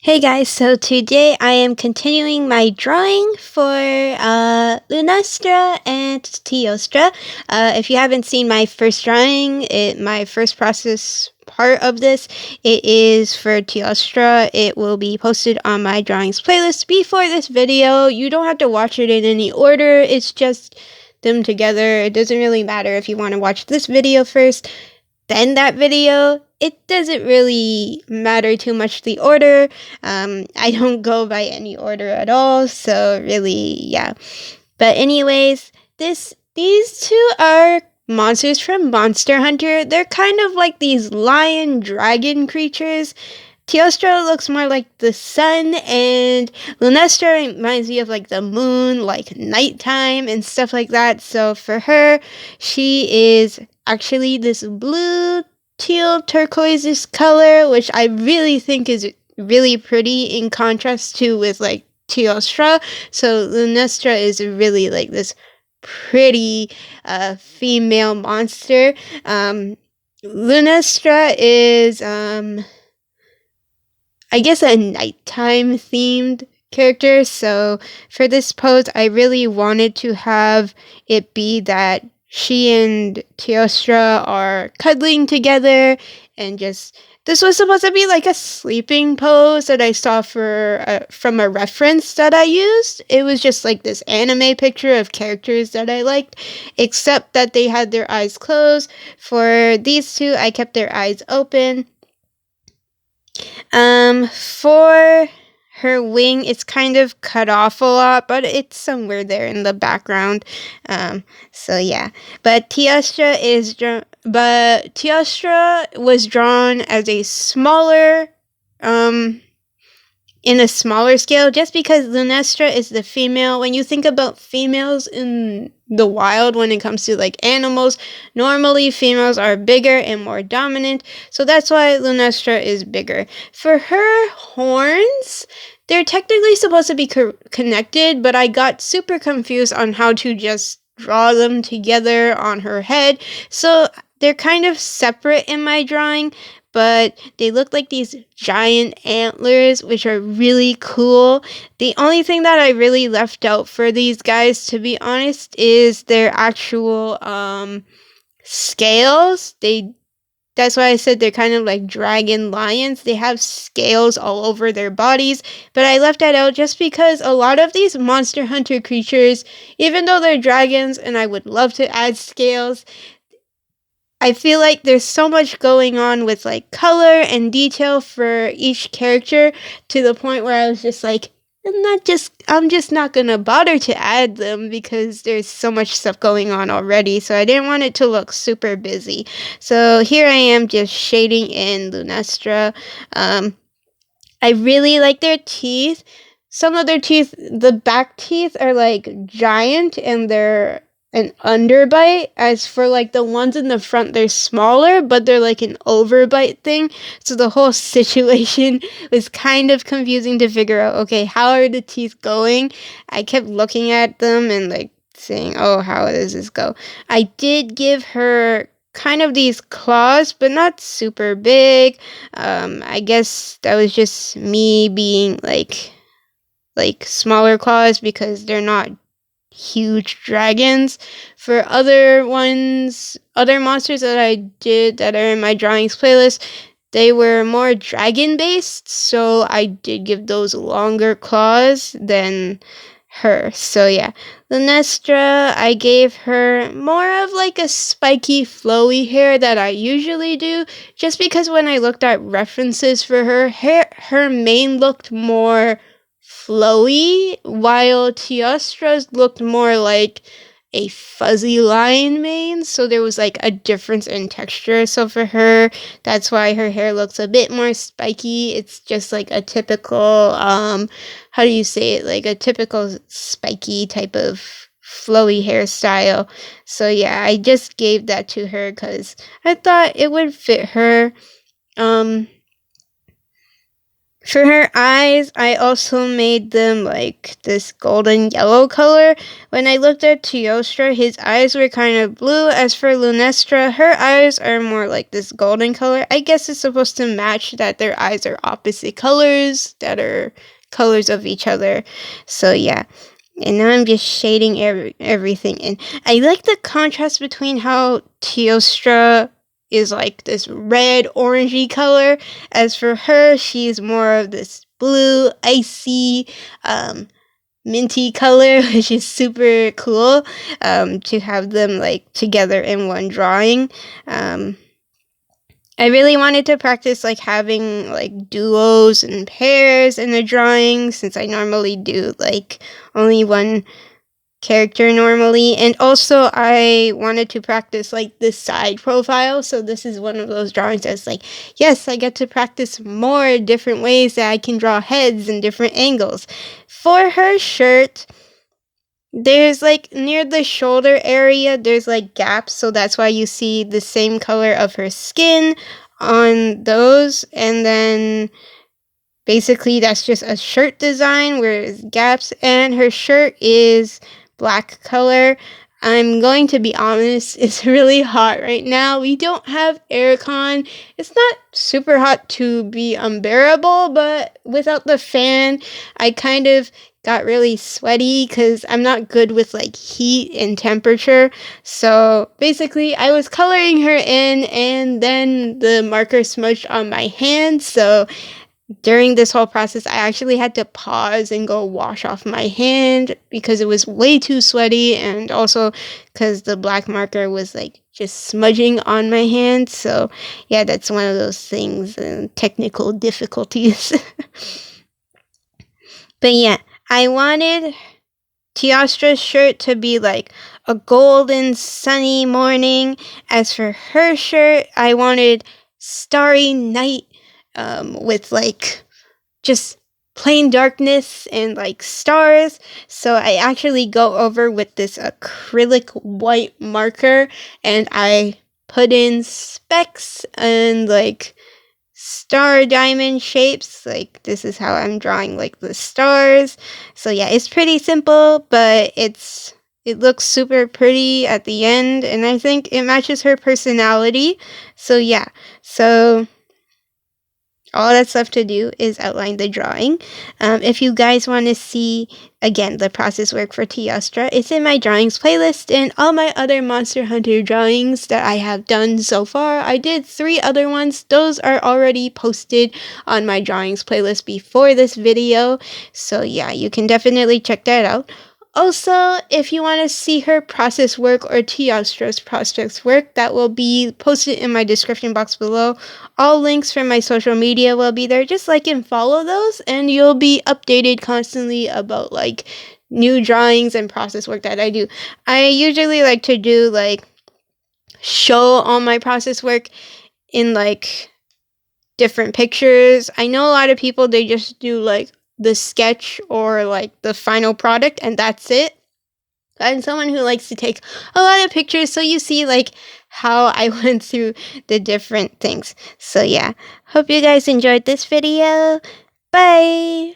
Hey guys, so today I am continuing my drawing for Lunastra and Teostra. If you haven't seen my first drawing, my first process part of this, it is for Teostra. It will be posted on my drawings playlist before this video. You don't have to watch it in any order, it's just them together. It doesn't really matter if you want to watch this video first then that video. It doesn't really matter too much the order. I don't go by any order at all, so really, yeah. But anyways, these two are monsters from Monster Hunter. They're kind of like these lion dragon creatures. Teostra looks more like the sun, and Lunastra reminds me of like the moon, like nighttime and stuff like that. So for her, she is actually this blue, teal, turquoise color, which I really think is really pretty in contrast to with like Teostra. So Lunastra is really like this pretty female monster. Lunastra is I guess a nighttime themed character. So for this pose, I really wanted to have it be that she and Teostra are cuddling together and just this was supposed to be like a sleeping pose that I saw from a reference that I used. It was just like this anime picture of characters that I liked, except that they had their eyes closed. For these two, I kept their eyes open. For her wing, it's kind of cut off a lot, but it's somewhere there in the background. So yeah. But Teostra was drawn as a smaller, in a smaller scale, just because Lunastra is the female. When you think about females in the wild, when it comes to like animals, normally females are bigger and more dominant, so that's why Lunastra is bigger. For her horns, they're technically supposed to be connected, but I got super confused on how to just draw them together on her head, so they're kind of separate in my drawing, but they look like these giant antlers, which are really cool. The only thing that I really left out for these guys, to be honest, is their actual scales. That's why I said they're kind of like dragon lions. They have scales all over their bodies, but I left that out just because a lot of these Monster Hunter creatures, even though they're dragons and I would love to add scales, I feel like there's so much going on with like color and detail for each character to the point where I was just like, I'm just not gonna bother to add them because there's so much stuff going on already. So I didn't want it to look super busy. So here I am just shading in Lunastra. I really like their teeth. Some of their teeth, the back teeth are like giant and they're an underbite. As for like the ones in the front, they're smaller, but they're like an overbite thing. So the whole situation was kind of confusing to figure out, okay, how are the teeth going? I kept looking at them and like saying, oh, how does this go? I did give her kind of these claws, but not super big. I guess that was just me being like smaller claws because they're not huge dragons. For other monsters that I did that are in my drawings playlist, they were more dragon based, so I did give those longer claws than her. So yeah, Lunastra, I gave her more of like a spiky flowy hair that I usually do, just because when I looked at references for her hair, her mane looked more flowy, while Teostra's looked more like a fuzzy lion mane, so there was like a difference in texture. So for her, that's why her hair looks a bit more spiky. It's just like a typical how do you say it, like a typical spiky type of flowy hairstyle. So yeah, I just gave that to her because I thought it would fit her. For her eyes, I also made them like this golden yellow color. When I looked at Teostra, his eyes were kind of blue. As for Lunastra, her eyes are more like this golden color. I guess it's supposed to match that their eyes are opposite colors that are colors of each other. So yeah. And now I'm just shading everything in. I like the contrast between how Teostra is like this red orangey color. As for her, she's more of this blue, icy, minty color, which is super cool to have them like together in one drawing. I really wanted to practice like having like duos and pairs in the drawing since I normally do like only one character normally, and also I wanted to practice like the side profile, so this is one of those drawings that's like, yes, I get to practice more different ways that I can draw heads and different angles. For her shirt, there's like near the shoulder area there's like gaps, so that's why you see the same color of her skin on those, and then basically that's just a shirt design where there's gaps, and her shirt is black color. I'm going to be honest, it's really hot right now. We don't have aircon. It's not super hot to be unbearable, but without the fan, I kind of got really sweaty because I'm not good with like heat and temperature. So basically, I was coloring her in, and then the marker smudged on my hand. So during this whole process, I actually had to pause and go wash off my hand because it was way too sweaty, and also because the black marker was like just smudging on my hand. So yeah, that's one of those things, technical difficulties. But yeah, I wanted Teostra's shirt to be like a golden sunny morning. As for her shirt, I wanted starry night with like just plain darkness and like stars. So I actually go over with this acrylic white marker, and I put in specks and like star diamond shapes. Like this is how I'm drawing like the stars. So yeah, it's pretty simple, but it looks super pretty at the end, and I think it matches her personality. So yeah. So all that's left to do is outline the drawing. If you guys want to see, again, the process work for Teostra, it's in my drawings playlist, and all my other Monster Hunter drawings that I have done so far. I did 3 other ones. Those are already posted on my drawings playlist before this video. So yeah, you can definitely check that out. Also, if you want to see her process work or Teostra's process work, that will be posted in my description box below. All links from my social media will be there. Just like and follow those, and you'll be updated constantly about like new drawings and process work that I do. I usually like to do like show all my process work in like different pictures. I know a lot of people, they just do like the sketch or like the final product and that's it. I'm someone who likes to take a lot of pictures, so you see like how I went through the different things. So yeah, hope you guys enjoyed this video. Bye!